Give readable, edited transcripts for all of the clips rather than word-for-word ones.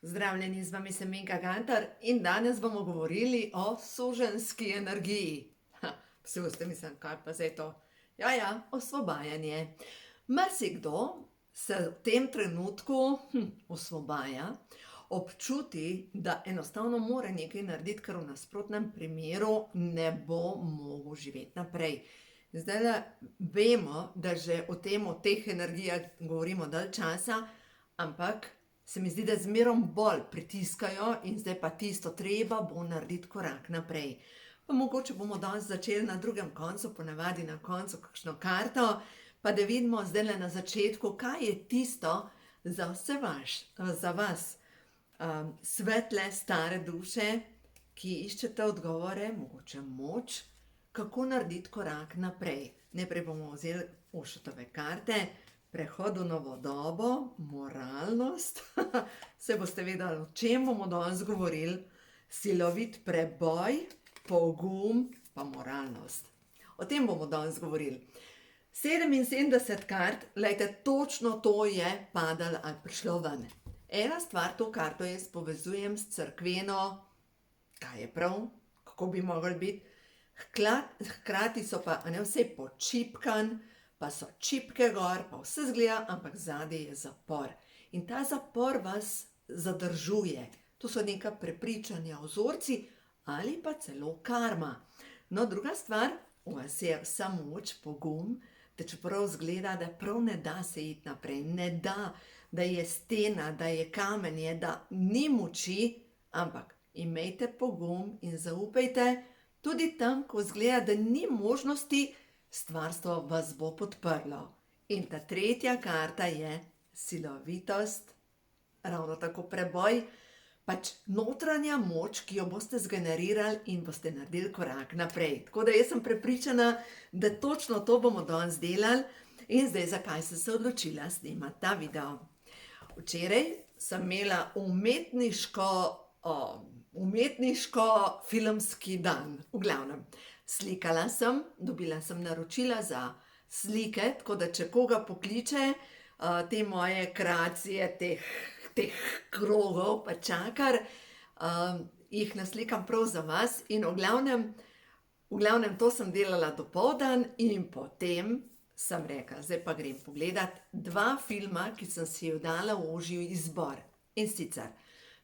Zdravljeni, z vami sem Minka Gantar in danes bomo govorili o suženjski energiji. Vsi boste mislili, kaj pa zdaj to? Ja, osvobajanje. Marsikdo se v tem trenutku osvobaja, občuti, da enostavno mora nekaj narediti, ker v nasprotnem primeru ne bo mogel živeti naprej. Zdaj vemo, da že o teh energijah govorimo dalj časa, ampak se mi zdi, da zmerom bolj pritiskajo in zdaj pa tisto treba bo narediti korak naprej. Pa mogoče bomo danes začeli na drugem koncu, ponavadi na koncu kakšno karto, pa da vidimo zdaj na začetku, kaj je tisto za za vas, svetle, stare duše, ki iščete odgovore, mogoče moč, kako narediti korak naprej. Najprej bomo vzeli Ošutove karte, prehod v novo dobo, moralnost, se boste vedeli, o čem bomo danes govorili, silovit preboj, pogum pa moralnost. O tem bomo danes govorili. 77 kart, glejte, točno to je padalo ali prišlo ven. Ena stvar, to karto jaz povezujem s cerkveno, kaj je prav, kako bi mogli biti, hkrati so pa vse počipkan, pa so čipke gor, pa vse zgleda, ampak zadaj je zapor. In ta zapor vas zadržuje. To so neka prepričanja, vzorci ali pa celo karma. No, druga stvar, v vas je vsa moč, pogum, da čeprav zgleda, da prav ne da se iti naprej, ne da, da je stena, da je kamenje, da ni moči, ampak imejte pogum in zaupajte, tudi tam, ko zgleda, da ni možnosti, stvarstvo vas bo podprlo. In ta tretja karta je silovitost, ravno tako preboj, pač notranja moč, ki jo boste zgenerirali in boste naredili korak naprej. Tako da jaz sem prepričana, da točno to bomo danes delali. In zdaj, zakaj sem se odločila snemati ta video? Včeraj sem imela umetniško-filmski dan, v glavnem. Slikala sem, dobila sem naročila za slike, tako da če koga pokliče, te moje kreacije, teh krogov pa čakar, jih naslikam prav za vas in v glavnem to sem delala dopoldan in potem sem rekla, zdaj pa grem pogledat 2 filma, ki sem si jo dala v ožji izbor. In sicer,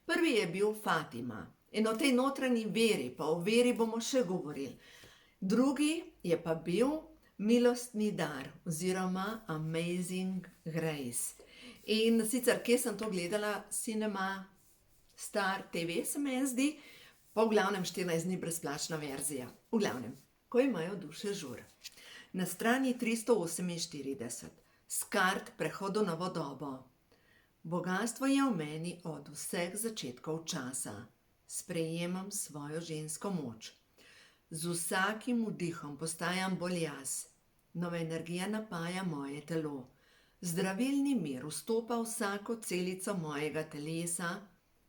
prvi je bil Fatima in o tej notranji veri, pa o veri bomo še govorili. Drugi je pa bil Milostni dar oziroma Amazing Grace. In sicer, kje sem to gledala? Cinema Star TV se mi zdi, pa v glavnem 14 dni brezplačna verzija. V glavnem, ko imajo duše žur. Na strani 348, s kart prehod v novo dobo. Bogastvo je v meni od vseh začetkov časa. Sprejemam svojo žensko moč. Z vsakim vdihom postajam bolj jaz. Nova energija napaja moje telo. Zdravilni mir vstopa vsako celico mojega telesa.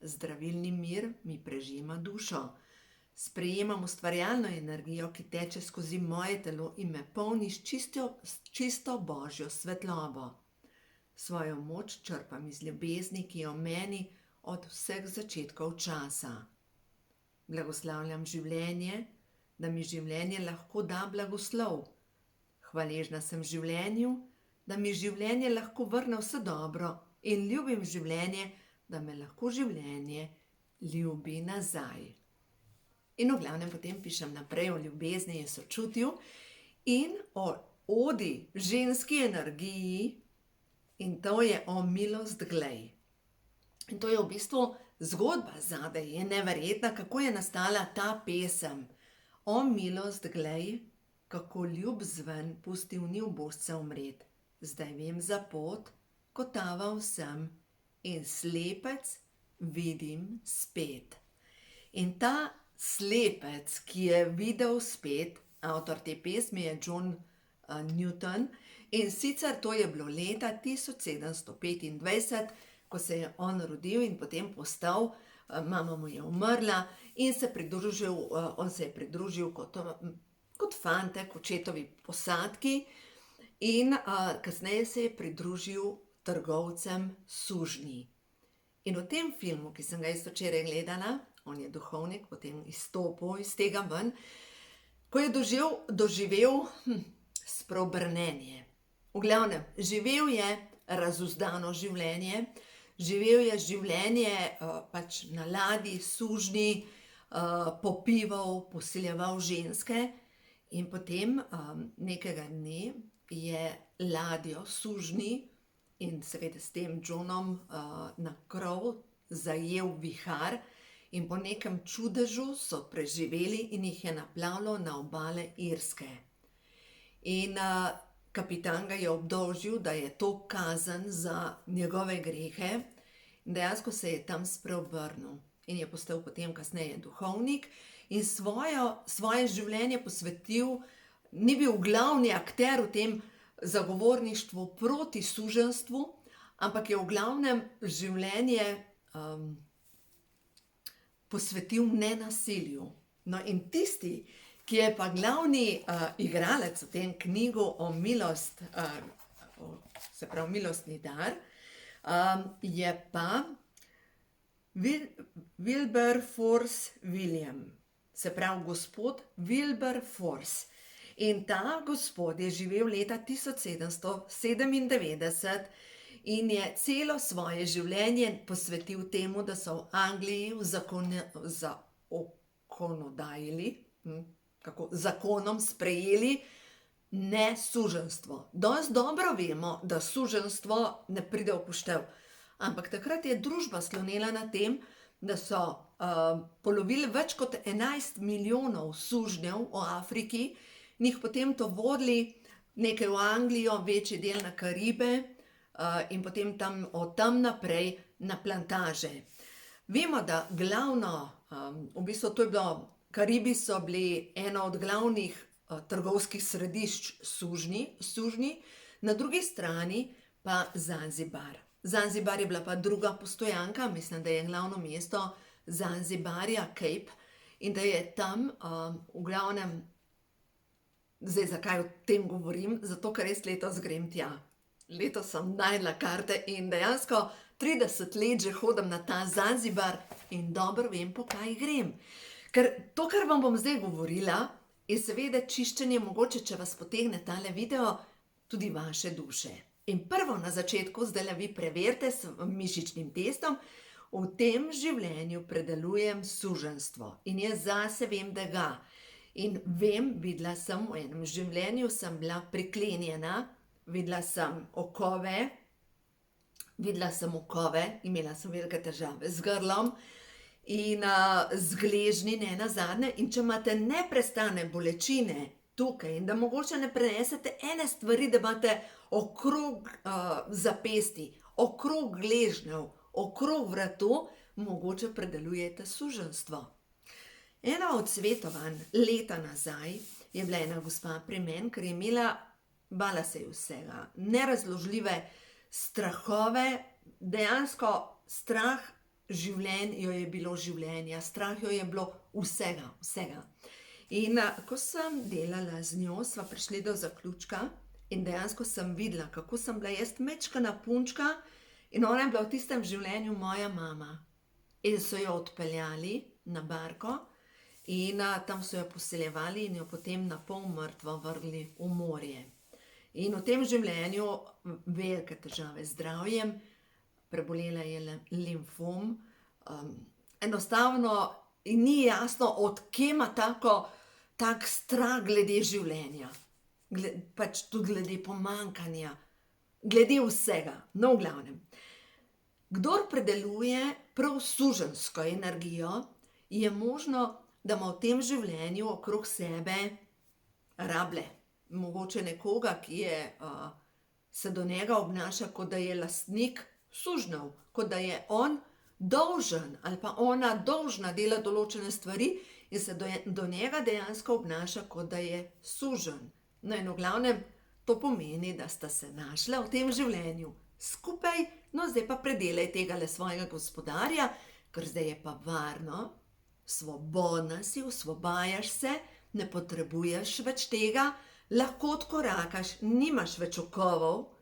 Zdravilni mir mi prežima dušo. Sprejemam ustvarjalno energijo, ki teče skozi moje telo in me polni s čisto božjo svetlobo. Svojo moč črpam iz ljubezni, ki je v meni od vseh začetkov časa. Blagoslavljam življenje, da mi življenje lahko da blagoslov. Hvaležna sem življenju, da mi življenje lahko vrne vse dobro in ljubim življenje, da me lahko življenje ljubi nazaj. In v glavnem potem pišem naprej o ljubezni in sočutju in o odi ženski energiji in to je o milost glej. In to je v bistvu zgodba zadaj, je neverjetna, kako je nastala ta pesem. O milost glej, kako ljub zven pustil ni ubožca umret. Zdaj vem za pot, ko taval sem in slepec vidim spet. In ta slepec, ki je videl spet, avtor te pesmi je John Newton, in sicer to je bilo leta 1725, ko se je on rodil in potem postal, mama mu je umrla in on se je pridružil kot fantek očetovi posadki in kasneje se je pridružil trgovcem sužnji. In v tem filmu, ki sem ga jaz včeraj gledala, on je duhovnik, potem izstopil iz tega ven, ko je doživel spreobrnenje. V glavnem, živel je razuzdano življenje, živel je življenje pač na ladji, sužnji, popival, posiljeval ženske in potem nekega dne je ladjo sužnji in seveda s tem Johnom na krov zajel vihar in po nekem čudežu so preživeli in jih je naplavilo na obale Irske. In kapitan ga je obdolžil, da je to kazen za njegove grehe in dejansko se je tam spreobrnil in je postal potem kasneje duhovnik in svoje življenje posvetil, ni bil glavni akter v tem zagovorništvu proti suženjstvu, ampak je v glavnem življenje posvetil nenasilju. No in tisti, ki je pa glavni igralec v tem knjigu o milost, se pravi milostni dar, je pa Wilberforce William, se pravi gospod Wilberforce. In ta gospod je živel leta 1797 in je celo svoje življenje posvetil temu, da so v Angliji zakonom sprejeli nesuženjstvo. Danes dobro vemo, da suženjstvo ne pride v poštev, ampak takrat je družba slonela na tem, da so polovili več kot 11 milijonov sužnjev v Afriki, njih potem to vodili nekaj v Anglijo, večji del na Karibe in potem od tam naprej na plantaže. Vemo, da v bistvu to je bilo, Karibi so bili eno od glavnih trgovskih središč sužnji, na drugi strani pa Zanzibar. Zanzibar je bila pa druga postojanka, mislim, da je glavno mesto Zanzibarja, Cape, in da je tam v glavnem. Zdaj, zakaj o tem govorim? Zato, ker res letos grem tja. Letos sem našla karte in dejansko 30 let že hodim na ta Zanzibar in dobro vem, po kaj grem. Ker to, kar vam bom zdaj govorila, je seveda čiščenje, mogoče, če vas potegne tale video, tudi vaše duše. In prvo na začetku, zdaj vi preverite s mišičnim testom, v tem življenju predelujem suženjstvo in jaz zase vem, da ga. In vem, videla sem v enem življenju, sem bila priklenjena, videla sem okove, imela sem velike težave z grlom in z gležnji nenazadnje. In če imate neprestane bolečine tukaj in da mogoče ne prenesete ene stvari, da imate okrog zapestij, okrog gležnjev, okrog vratu, mogoče predelujete suženjstvo. Ena od svetovanj leta nazaj je bila ena gospa pri meni, ker je imela, bala se je vsega, nerazložljive strahove, dejansko strah jo je bilo življenja, strah jo je bilo vsega. In ko sem delala z njo, sva prišli do zaključka in dejansko sem videla, kako sem bila jaz majčkena punčka in ona je bila v tistem življenju moja mama. In so jo odpeljali na barko in tam so jo poseljevali in jo potem na pol mrtvo vrgli v morje. In v tem življenju velike težave z zdravjem, prebolela je limfom, enostavno ni jasno, od kje ima tak strah glede življenja, pač tudi glede pomanjkanja, glede vsega. No, v glavnem, kdor predeluje prav suženjsko energijo, je možno, da ima v tem življenju okrog sebe rable. Mogoče nekoga, ki se do njega obnaša, kot da je lastnik sužnjev, kot da je on dolžen ali pa ona dolžna delati določene stvari in se do njega dejansko obnaša, kot da je suženj. No in v glavnem, to pomeni, da sta se našla v tem življenju skupaj, no zdaj pa predelaj tegale svojega gospodarja, ker zdaj je pa varno, svobodna si, osvobajaš se, ne potrebuješ več tega, lahko odkorakaš, nimaš več okovov,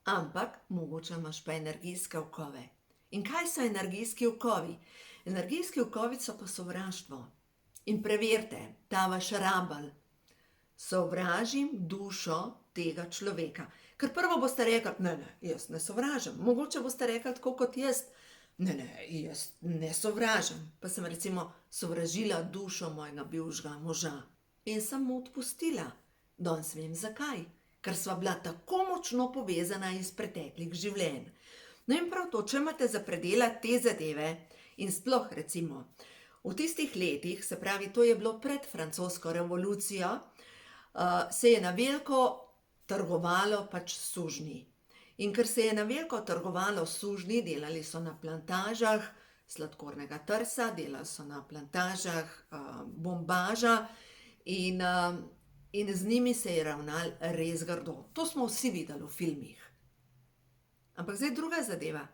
ampak mogoče imaš pa energijske okove. In kaj so energijski okovi? Energijski okovi so pa sovraštvo. In preverite, ta vaš rabelj, sovražim dušo tega človeka. Ker prvo boste rekli, ne, jaz ne sovražim. Mogoče boste rekli tako kot jaz, ne, jaz ne sovražim. Pa sem recimo sovražila dušo mojega bivšega moža in sem mu odpustila. Danes vem zakaj. Ker sva bila tako močno povezana iz preteklih življenj. No in prav to, če imate za predelati te zadeve in sploh recimo v tistih letih, se pravi, to je bilo pred francosko revolucijo, se je na veliko trgovalo pač s sužnji. In ker se je na veliko trgovalo s sužnji, delali so na plantažah sladkornega trsa, delali so na plantažah bombaža in z njimi se je ravnal res grdo. To smo vsi videli v filmih. Ampak zdaj druga zadeva.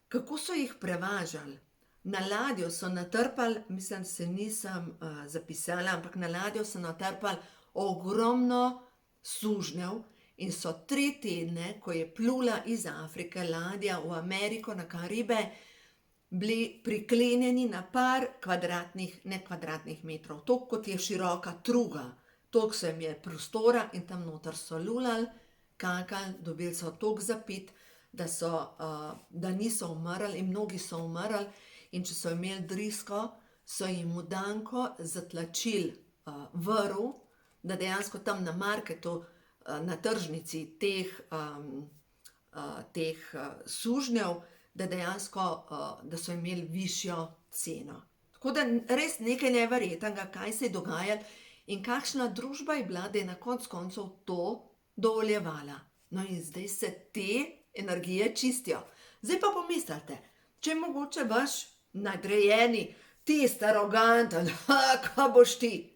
Kako so jih prevažali? Na ladjo so natrpali, mislim, se nisem zapisala, ampak na ladjo so natrpali ogromno sužnjev in so 3 tedne, ko je plula iz Afrike ladja v Ameriko na Karibe, bili priklenjeni na par kvadratnih metrov. Toliko kot je široka truga, toliko se jim je prostora in tam noter so lulali, kakali, dobili so toliko zapit, da niso umrli in mnogi so umrli. In če so imeli drisko, so jim v danko zatlačili vrv, da dejansko tam na marketu, na tržnici teh sužnjev, da dejansko da so imeli višjo ceno. Tako da res nekaj neverjetnega, kaj se je dogajalo in kakšna družba je bila, da je na koncu koncev to dovoljevala. No in zdaj se te energije čistijo. Zdaj pa pomislite, če je mogoče vaš nadrejeni, tisti aroganten, kaj boš ti?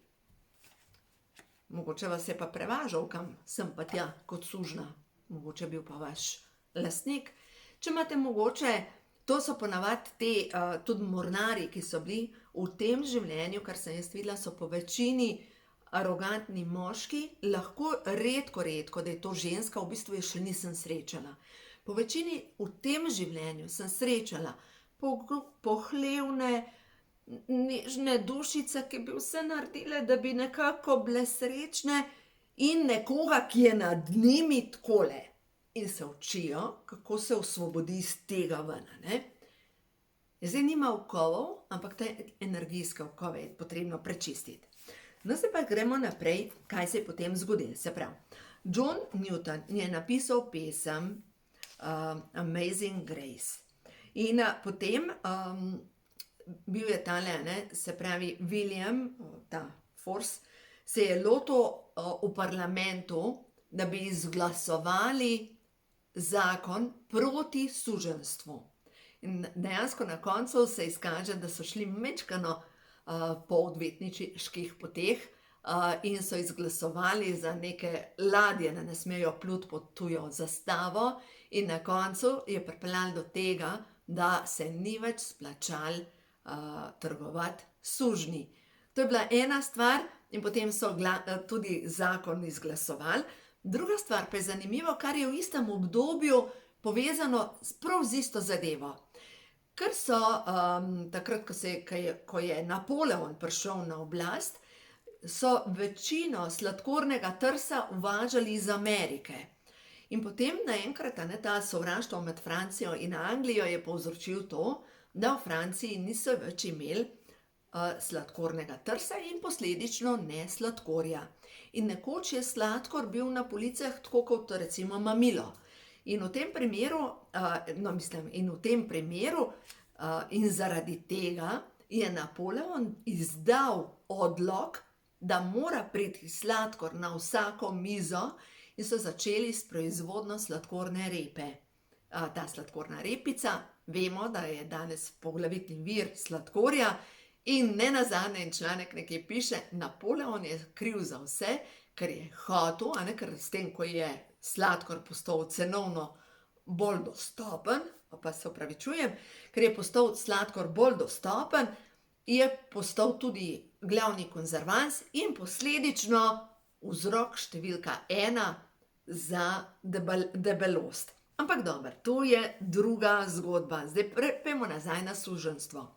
Mogoče vas je pa prevažal kam sem pa tja kot sužnja. Mogoče bil pa vaš lastnik. Če imate mogoče, to so ponavadi te tudi mornarji, ki so bili v tem življenju, kar sem jaz videla, so po večini arogantni moški, lahko redko, da je to ženska, v bistvu je še nisem srečala. Po večini v tem življenju sem srečala pohlevne, nežne dušice, ki bi vse naredile, da bi nekako bile srečne in nekoga, ki je nad njimi takole. In se učijo, kako se osvobodi iz tega ven, ne? Zdaj nima okovov, ampak te energijske okove je potrebno prečistiti. No, se pa gremo naprej, kaj se je potem zgodilo. Se pravi, John Newton je napisal pesem Amazing Grace. In potem bil je tale, se pravi, William, ta Force, se je lotil v parlamentu, da bi izglasovali zakon proti suženjstvu. In dejansko na koncu se izkaže, da so šli majčkeno po odvetniških poteh in so izglasovali za neke ladje, da ne smejo pluti pod tujo zastavo, in na koncu je pripeljalo do tega, da se ni več splačalo trgovati sužnji. To je bila ena stvar in potem so tudi zakon izglasovali. Druga stvar pa je zanimivo, kar je v istem obdobju povezano prav z isto zadevo. Ker so takrat, ko je Napoleon prišel na oblast, so večino sladkornega trsa uvažali iz Amerike. In potem naenkrat ta sovraštvo med Francijo in Anglijo je povzročil to, da v Franciji niso več imeli sladkornega trsa in posledično ne sladkorja. In nekoč je sladkor bil na policah tako kot recimo mamilo. In v tem primeru, in zaradi tega je Napoleon izdal odlok, da mora priti sladkor na vsako mizo, in so začeli s proizvodnjo sladkorne repe. Ta sladkorna repica, vemo, da je danes poglavitni vir sladkorja, in nenazadnje en članek nekje piše, Napoleon je kriv za vse, ker je hotel, ker s tem, ko je sladkor postal cenovno bolj dostopen, pa se opravičujem, ker je postal sladkor bolj dostopen, je postal tudi glavni konzervans in posledično vzrok številka 1 za debelost. Ampak dobro, to je druga zgodba. Zdaj pojdimo nazaj na suženjstvo.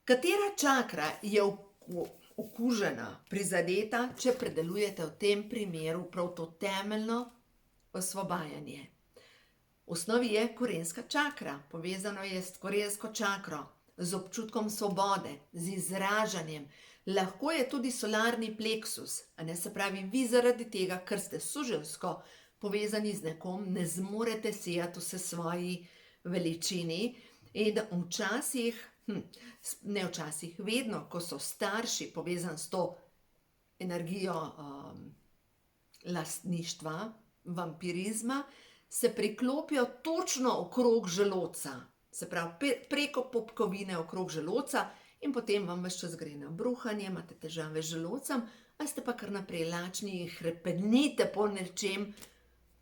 Katera čakra je okužena, prizadeta, če predelujete v tem primeru prav to temeljno osvobajanje? V osnovi je korenska čakra, povezano je s korensko čakro, z občutkom svobode, z izražanjem. Lahko je tudi solarni pleksus, se pravi, vi zaradi tega, ker ste suženjsko povezani z nekom, ne zmorete sijati vse svoji veličini in včasih, ne včasih, vedno, ko so starši povezani s to energijo lastništva, vampirizma, se priklopijo točno okrog želodca, se pravi preko popkovine okrog želodca in potem vam ves čas gre na bruhanje, imate težave z želodcem, a ste pa kar naprej lačni in hrepenite po nečem,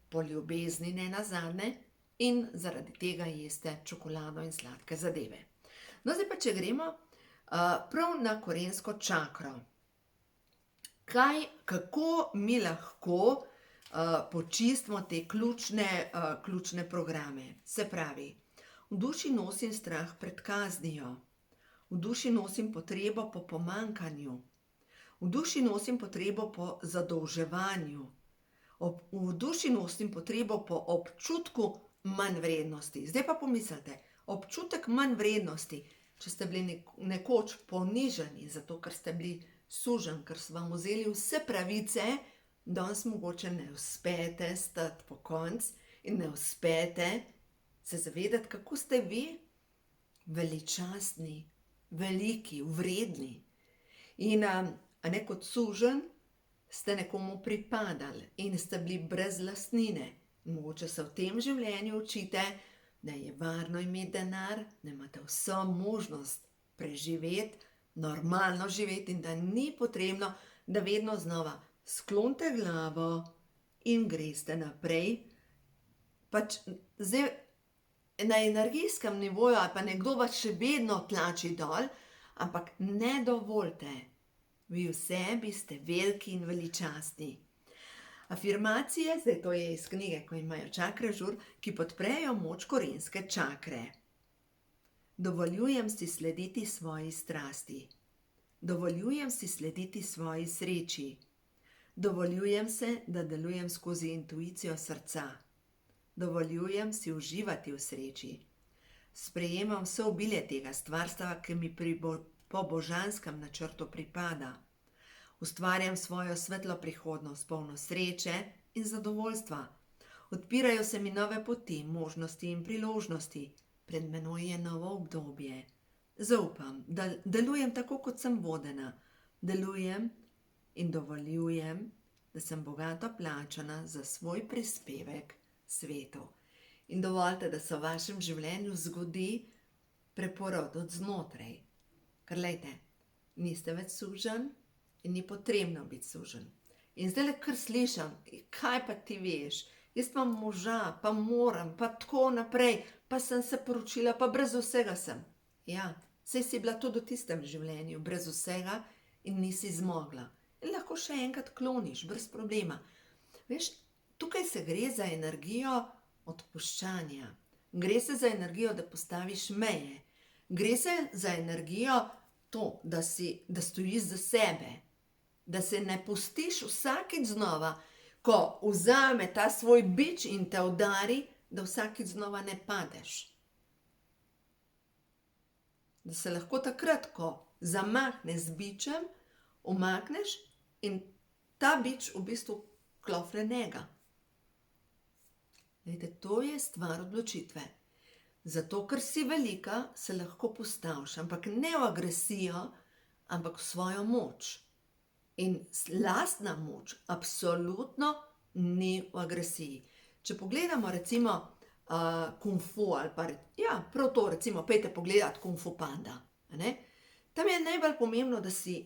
po ljubezni ne nazadnje, in zaradi tega jeste čokolado in sladke zadeve. No, zdaj pa, če gremo prav na korensko čakro. Kako mi lahko počistimo te ključne programe? Se pravi, v duši nosim strah pred kaznijo, v duši nosim potrebo po pomanjkanju, v duši nosim potrebo po zadolževanju, v duši nosim potrebo po občutku manj vrednosti. Zdaj pa pomislite, občutek manj vrednosti, če ste bili nekoč ponižani, zato ker ste bili suženj, ker so vam vzeli vse pravice, danes mogoče ne uspete stati po konc in ne uspete se zavedati, kako ste vi veličastni, veliki, vredni. In kot suženj ste nekomu pripadali in ste bili brez lastnine. Mogoče se v tem življenju učite, da je varno imeti denar, da imate vso možnost preživeti, normalno živeti in da ni potrebno, da vedno znova sklonite glavo in greste naprej. Pač zdaj na energijskem nivoju ali pa nekdo vas še vedno tlači dol, ampak ne dovolite. Vi v sebi ste veliki in veličastni. Afirmacije, zdaj to je iz knjige, ko imajo čakre žur, ki podprejo moč korenske čakre. Dovoljujem si slediti svoji strasti. Dovoljujem si slediti svoji sreči. Dovoljujem se, da delujem skozi intuicijo srca. Dovoljujem si uživati v sreči. Sprejemam vse obilje tega stvarstva, ki mi po božanskem načrtu pripada. Ustvarjam svojo svetlo prihodnost, polno sreče in zadovoljstva. Odpirajo se mi nove poti, možnosti in priložnosti. Pred menoj je novo obdobje. Zaupam, da delujem tako, kot sem vodena. Delujem in dovoljujem, da sem bogato plačana za svoj prispevek svetu. In dovolite, da se v vašem življenju zgodi preporod od znotraj. Ker glejte, niste več suženj in ni potrebno biti suženj. In zdaj le kar slišam, kaj pa ti veš, jaz imam moža, pa moram, pa tako naprej, pa sem se poročila, pa brez vsega sem. Ja, saj si bila tudi v tistem življenju, brez vsega in nisi zmogla. In lahko še enkrat kloniš, brez problema. Veš, tukaj se gre za energijo odpuščanja. Gre se za energijo, da postaviš meje. Gre se za energijo to, da stojiš za sebe. Da se ne pustiš vsakič znova, ko vzame ta svoj bič in te udari, da vsakič znova ne padeš. Da se lahko takrat, ko zamahne z bičem, umakneš in ta bič v bistvu klofne njega. Glejte, to je stvar odločitve. Zato, ker si velika, se lahko postaviš, ampak ne v agresijo, ampak v svojo moč. In lastna moč absolutno ni v agresiji. Če pogledamo recimo Kung Fu ali pa, prav to recimo, pejte pogledat Kung Fu Panda. Tam je najbolj pomembno, da si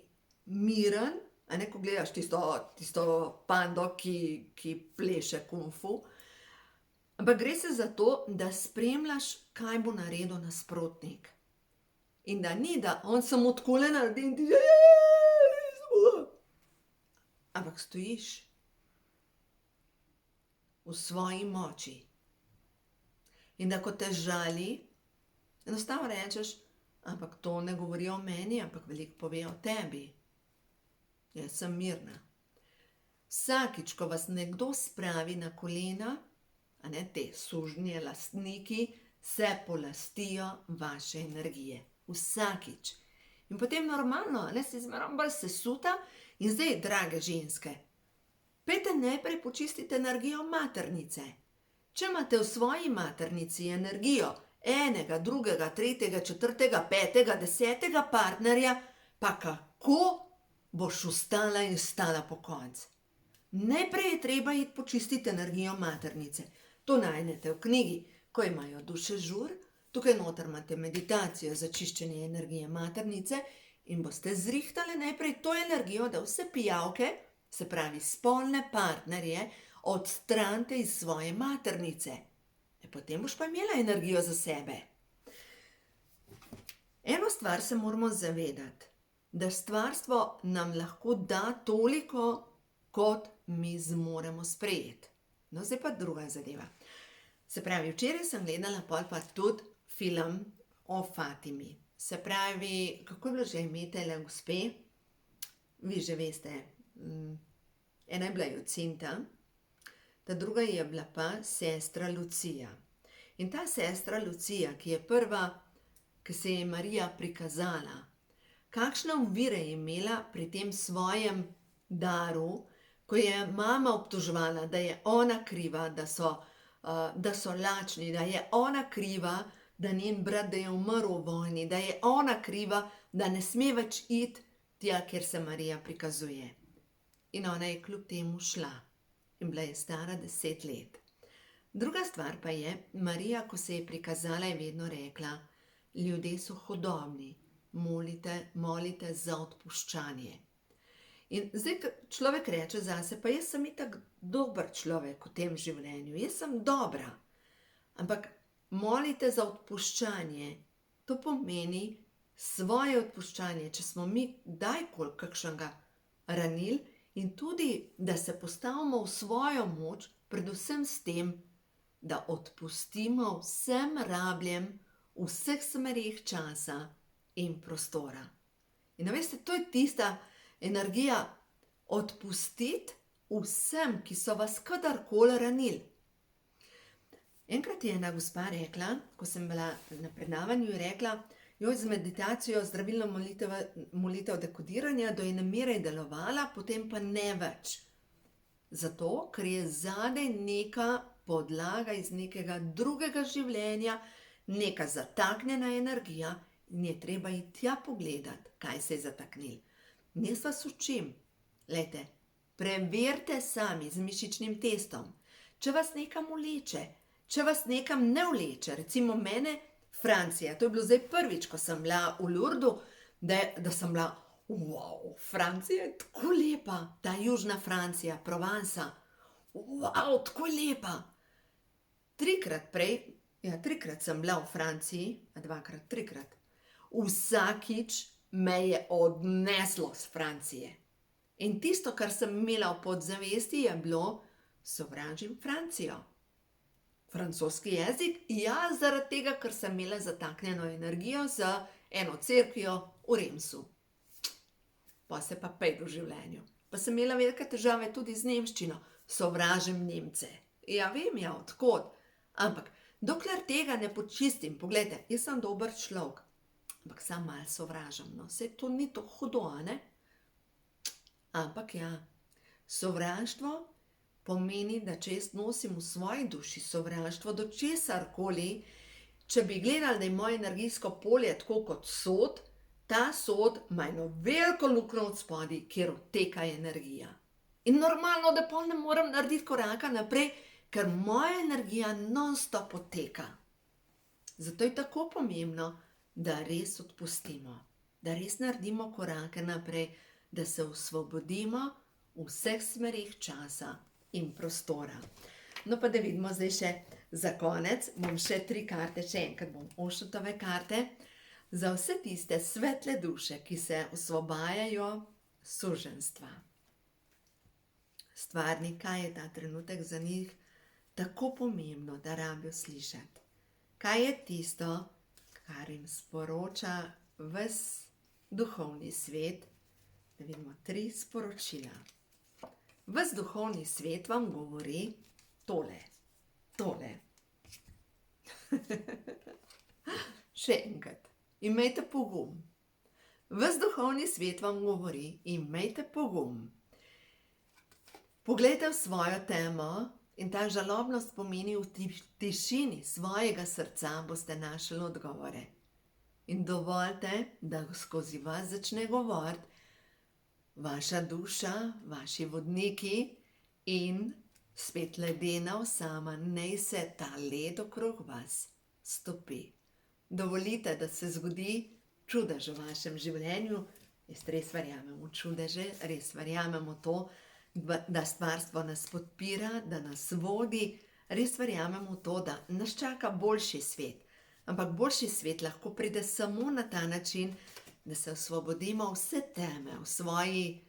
miren, ko gledaš tisto pando, ki pleše Kung Fu. Ampak gre se za to, da spremljaš, kaj bo naredil nasprotnik. In da ni, da on samo takole naredi in ti ampak stojiš v svoji moči. In da ko te žali, enostavno rečeš, ampak to ne govori o meni, ampak veliko pove o tebi. Jaz sem mirna. Vsakič, ko vas nekdo spravi na kolena, a ne te sužnje lastniki, se polastijo vaše energije. Vsakič. In potem normalno, ne, si zmerom bolj sesuta in zdaj, drage ženske, pejte najprej počistiti energijo maternice. Če imate v svoji maternici energijo enega, drugega, tretjega, četrtega, petega, desetega partnerja, pa kako boš vstala in stala po koncu? Najprej je treba iti počistiti energijo maternice. To najdete v knjigi, ko imajo duše žur. Tukaj noter imate meditacijo za čiščenje energije maternice in boste zrihtali najprej to energijo, da vse pijavke, se pravi spolne partnerje, odstranite iz svoje maternice. Potem boš pa imela energijo za sebe. Eno stvar se moramo zavedati, da stvarstvo nam lahko da toliko, kot mi zmoremo sprejeti. No, zdaj pa druga zadeva. Se pravi, včeraj sem gledala pol pa tudi film o Fatimi. Se pravi, kako je bilo že ime tele gospe? Vi že veste, ena je bila Jacinta, ta druga je bila pa sestra Lucija. In ta sestra Lucija, ki je prva, ki se je Marija prikazala, kakšne ovire je imela pri tem svojem daru, ko je mama obtoževala, da je ona kriva, da so lačni, da je ona kriva, da njen brat, da je umrl v vojni, da je ona kriva, da ne sme več iti tja, kjer se Marija prikazuje. In ona je kljub temu šla. In bila je stara 10 let. Druga stvar pa je, Marija, ko se je prikazala, je vedno rekla, ljudje so hudobni, molite za odpuščanje. In zdaj človek reče zase, pa jaz sem itak dober človek v tem življenju, jaz sem dobra. Ampak molite za odpuščanje, to pomeni svoje odpuščanje, če smo mi kdajkoli kakšnega ranili in tudi, da se postavimo v svojo moč, predvsem s tem, da odpustimo vsem rabljem v vseh smerih časa in prostora. In veste, to je tista energija odpustiti vsem, ki so vas kadarkoli ranili. Enkrat je ena gospa rekla, ko sem bila na predavanju, je rekla, z meditacijo, zdravilno molitev dekodiranja, da je nameraj delovala, potem pa ne več. Zato, ker je zadaj neka podlaga iz nekega drugega življenja, neka zataknjena energija in je treba iti tja pogledati, kaj se je zataknilo. Jaz vas učim, glejte, preverite sami z mišičnim testom, če vas nekam vleče, če vas nekam ne vleče. Recimo mene Francija, to je bilo zdaj prvič, ko sem bila v Lourdu, da sem bila, wow, Francija je tako lepa, ta južna Francija, Provansa, wow, tako lepa. Trikrat sem bila v Franciji, trikrat. Vsakič me je odneslo z Francije. In tisto, kar sem imela v podzavesti, je bilo, sovražim Francijo. Francoski jezik, ja, zaradi tega, ker sem imela zataknjeno energijo z eno cerkvijo v Remsu. Pa se pa pej v življenju. Pa sem imela velike težave tudi z nemščino. Sovražim Nemce. Ja, vem, ja, odkot. Ampak, dokler tega ne počistim, poglejte, jaz sem dober človek. Ampak sam malo sovražam, no, saj to ni to hudo, a ne? Ampak ja, sovraštvo pomeni, da če jaz nosim v svoji duši sovraštvo do česarkoli, če bi gledali, da je moje energijsko polje tako kot sod, ta sod ima eno veliko luknjo od spodaj, kjer odteka energija. In normalno, da pol ne morem narediti koraka naprej, ker moja energija non-stop odteka. Zato je tako pomembno, da res odpustimo, da res naredimo korake naprej, da se osvobodimo v vseh smerih časa in prostora. No pa da vidimo zdaj še za konec, bom še 3 karte, še enkrat bom Ošutove karte, za vse tiste svetle duše, ki se osvobajajo suženjstva. Stvarni, kaj je ta trenutek za njih tako pomembno, da rabijo slišati. Kaj je tisto, kar jim sporoča ves duhovni svet? Da vidimo 3 sporočila. Ves duhovni svet vam govori tole. Še enkrat, imejte pogum. Ves duhovni svet vam govori, imejte pogum. Poglejte v svojo temo in ta žalobnost pomeni, v tišini svojega srca boste našli odgovore. In dovolite, da skozi vas začne govoriti vaša duša, vaši vodniki in spet ledena osama, naj se ta led okrog vas stopi. Dovolite, da se zgodi čudež v vašem življenju. Jaz res verjamem v čudeže, res verjamem v to, da stvarstvo nas podpira, da nas vodi, res verjamem v to, da nas čaka boljši svet. Ampak boljši svet lahko pride samo na ta način, da se osvobodimo vse teme v svoji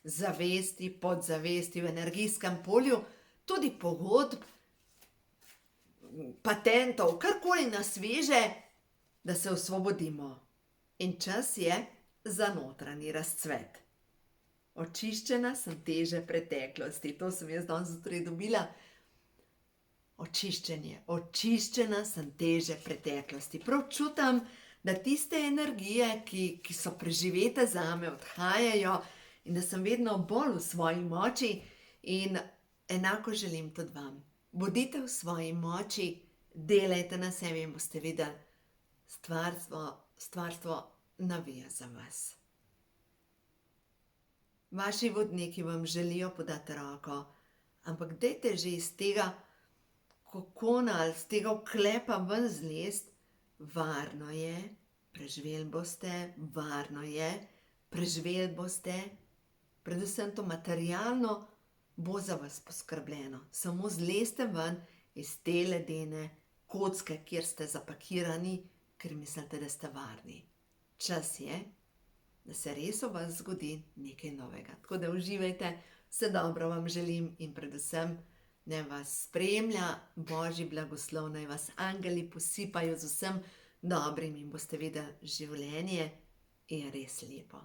zavesti, podzavesti, v energijskem polju, tudi pogodb, patentov, karkoli nas veže, da se osvobodimo. In čas je za notranji razcvet. Očiščena sem teže preteklosti. To sem jaz danes zjutraj dobila. Očiščena sem teže preteklosti. Prav čutim, da tiste energije, ki so preživete zame, odhajajo in da sem vedno bolj v svoji moči in enako želim tudi vam. Bodite v svoji moči, delajte na sebi in boste videli, stvarstvo navija za vas. Vaši vodniki vam želijo podati roko, ampak dajte že iz tega kokona ali z tega oklepa ven zlest. Varno je, preživeli boste, predvsem to materialno bo za vas poskrbljeno. Samo zleste ven iz te ledene kocke, kjer ste zapakirani, ker mislite, da ste varni. Čas je, da se res v vas zgodi nekaj novega. Tako da uživajte, vse dobro vam želim in predvsem naj vas spremlja Božji blagoslov, naj vas angeli posipajo z vsem dobrim in boste videli, življenje je res lepo.